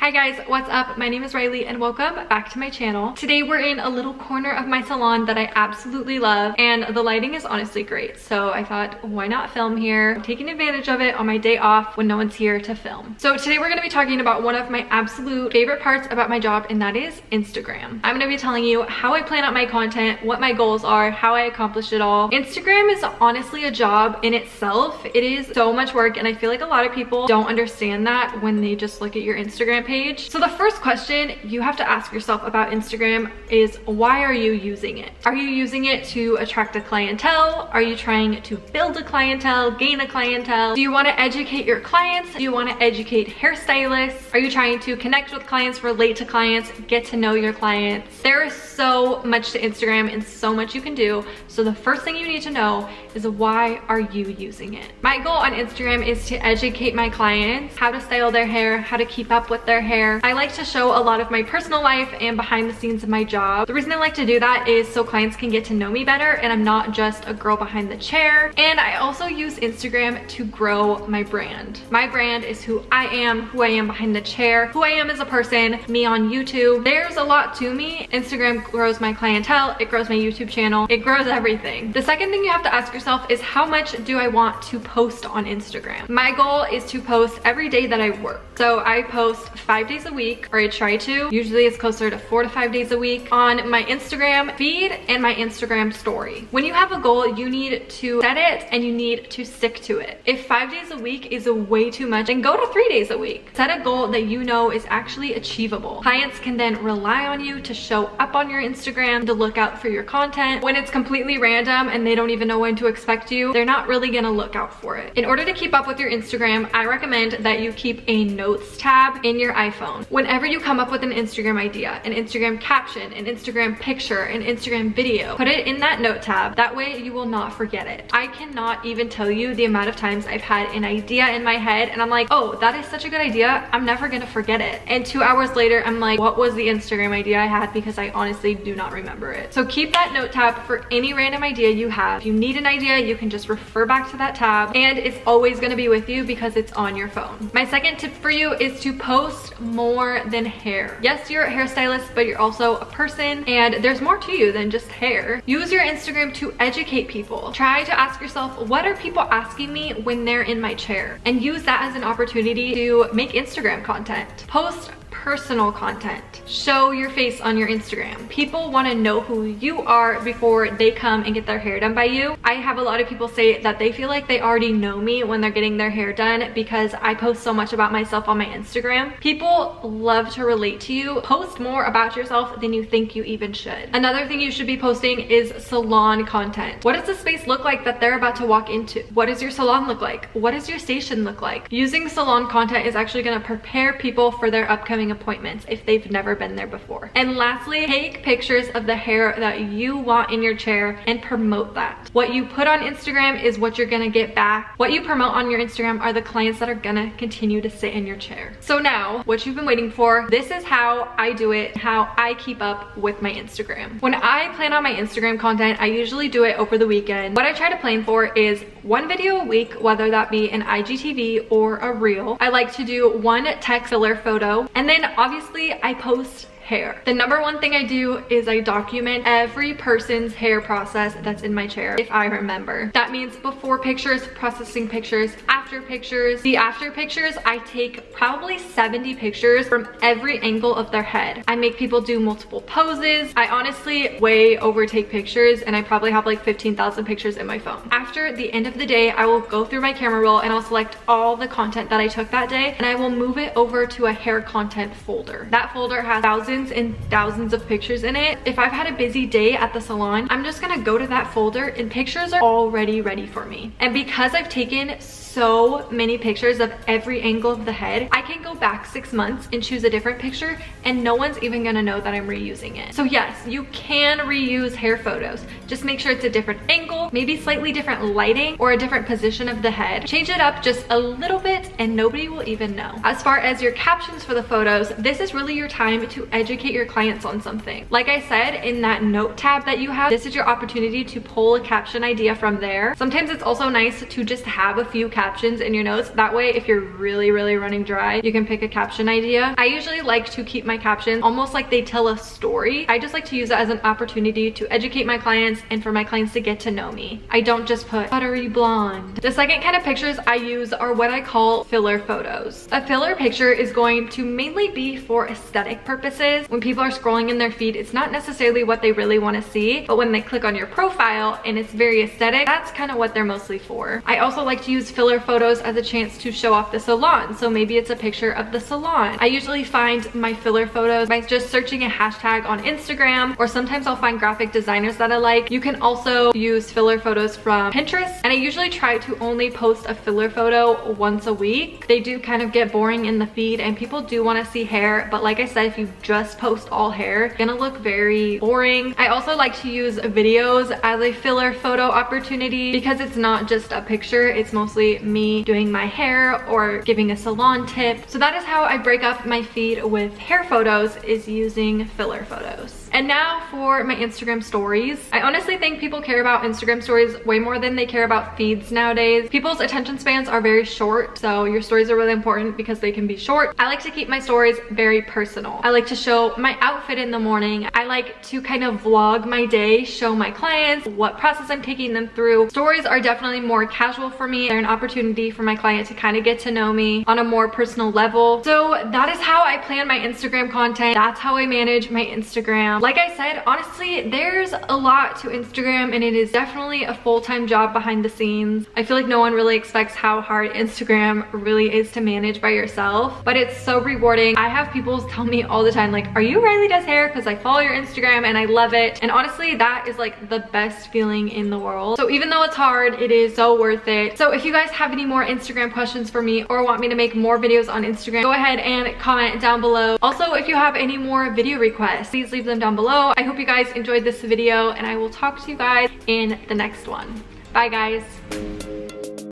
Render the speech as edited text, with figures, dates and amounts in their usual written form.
Hi guys, what's up? My name is Reiley and welcome back to my channel. Today we're in a little corner of my salon that I absolutely love and the lighting is honestly great. So I thought, why not film here? I'm taking advantage of it on my day off when no one's here to film. So today we're gonna be talking about one of my absolute favorite parts about my job, and that is Instagram. I'm gonna be telling you how I plan out my content, what my goals are, how I accomplish it all. Instagram is honestly a job in itself. It is so much work and I feel like a lot of people don't understand that when they just look at your Instagram page. So the first question you have to ask yourself about Instagram is, why are you using it? Are you using it to attract a clientele? Are you trying to build a clientele, gain a clientele? Do you want to educate your clients? Do you want to educate hairstylists? Are you trying to connect with clients, relate to clients, get to know your clients? There is so much to Instagram and so much you can do. So the first thing you need to know is, why are you using it? My goal on Instagram is to educate my clients how to style their hair, how to keep up with their hair. I like to show a lot of my personal life and behind the scenes of my job. The reason I like to do that is so clients can get to know me better and I'm not just a girl behind the chair. And I also use Instagram to grow my brand. My brand is who I am behind the chair, who I am as a person, me on YouTube. There's a lot to me. Instagram grows my clientele, it grows my YouTube channel, it grows everything. The second thing you have to ask yourself is, how much do I want to post on Instagram? My goal is to post every day that I work. So I post 5 days a week, or I try to. Usually it's closer to 4 to 5 days a week on my Instagram feed and my Instagram story. When you have a goal, you need to set it and you need to stick to it. If 5 days a week is way too much, then go to 3 days a week. Set a goal that you know is actually achievable. Clients can then rely on you to show up on your Instagram, to look out for your content. When it's completely random and they don't even know when to expect you, they're not really gonna look out for it. In order to keep up with your Instagram, I recommend that you keep a notes tab in your iPhone. Whenever you come up with an Instagram idea, an Instagram caption, an Instagram picture, an Instagram video, put it in that note tab. That way you will not forget it. I cannot even tell you the amount of times I've had an idea in my head and I'm like, oh, that is such a good idea, I'm never gonna forget it. And 2 hours later, I'm like, what was the Instagram idea I had? Because I honestly do not remember it. So keep that note tab for any random idea you have. If you need an idea, you can just refer back to that tab and it's always gonna be with you because it's on your phone. My second tip for you is to post more than hair. Yes, you're a hairstylist, but you're also a person and there's more to you than just hair. Use your Instagram to educate people. Try to ask yourself, what are people asking me when they're in my chair? And use that as an opportunity to make Instagram content. Post personal content. Show your face on your Instagram. People want to know who you are before they come and get their hair done by you. I have a lot of people say that they feel like they already know me when they're getting their hair done because I post so much about myself on my Instagram. People love to relate to you. Post more about yourself than you think you even should. Another thing you should be posting is salon content. What does the space look like that they're about to walk into? What does your salon look like? What does your station look like? Using salon content is actually going to prepare people for their upcoming appointments if they've never been there before. And lastly, take pictures of the hair that you want in your chair and promote that. What you put on Instagram is what you're gonna get back. What you promote on your Instagram are the clients that are gonna continue to sit in your chair. So now, what you've been waiting for, this is how I do it, how I keep up with my Instagram. When I plan on my Instagram content, I usually do it over the weekend. What I try to plan for is 1 video a week, whether that be an IGTV or a reel. I like to do 1 text filler photo, and then obviously I post hair. The number one thing I do is I document every person's hair process that's in my chair if I remember. That means before pictures, processing pictures, after pictures. The after pictures, I take probably 70 pictures from every angle of their head. I make people do multiple poses. I honestly way overtake pictures and I probably have like 15,000 pictures in my phone. After the end of the day, I will go through my camera roll and I'll select all the content that I took that day and I will move it over to a hair content folder. That folder has thousands and thousands of pictures in it. If I've had a busy day at the salon, I'm just gonna go to that folder and pictures are already ready for me. And because I've taken so many pictures of every angle of the head, I can go back 6 months and choose a different picture and no one's even gonna know that I'm reusing it. So yes, you can reuse hair photos. Just make sure it's a different angle, maybe slightly different lighting or a different position of the head. Change it up just a little bit and nobody will even know. As far as your captions for the photos, this is really your time to educate your clients on something. Like I said, in that note tab that you have, this is your opportunity to pull a caption idea from there. Sometimes it's also nice to just have a few captions captions in your notes. That way, if you're really running dry, you can pick a caption idea. I usually like to keep my captions almost like they tell a story. I just like to use it as an opportunity to educate my clients and for my clients to get to know me. I don't just put buttery blonde. The second kind of pictures I use are what I call filler photos. A filler picture is going to mainly be for aesthetic purposes. When people are scrolling in their feed, it's not necessarily what they really want to see, but when they click on your profile and it's very aesthetic, that's kind of what they're mostly for. I also like to use filler photos as a chance to show off the salon. So maybe it's a picture of the salon. I usually find my filler photos by just searching a hashtag on Instagram, or sometimes I'll find graphic designers that I like. You can also use filler photos from Pinterest, and I usually try to only post a filler photo once a week. They do kind of get boring in the feed and people do want to see hair, but like I said, if you just post all hair, it's gonna look very boring. I also like to use videos as a filler photo opportunity because it's not just a picture, it's mostly me doing my hair or giving a salon tip. So that is how I break up my feed with hair photos, is using filler photos. And now for my Instagram stories. I honestly think people care about Instagram stories way more than they care about feeds nowadays. People's attention spans are very short, so your stories are really important because they can be short. I like to keep my stories very personal. I like to show my outfit in the morning. I like to kind of vlog my day, show my clients what process I'm taking them through. Stories are definitely more casual for me. They're an opportunity for my client to kind of get to know me on a more personal level. So that is how I plan my Instagram content. That's how I manage my Instagram. Like I said, honestly, there's a lot to Instagram and it is definitely a full-time job behind the scenes. I feel like no one really expects how hard Instagram really is to manage by yourself, but it's so rewarding. I have people tell me all the time, like, are you Reiley Does Hair? Because I follow your Instagram and I love it. And honestly, that is like the best feeling in the world. So even though it's hard, it is so worth it. So if you guys have any more Instagram questions for me or want me to make more videos on Instagram, go ahead and comment down below. Also, if you have any more video requests, please leave them down below. I hope you guys enjoyed this video and I will talk to you guys in the next one. Bye guys.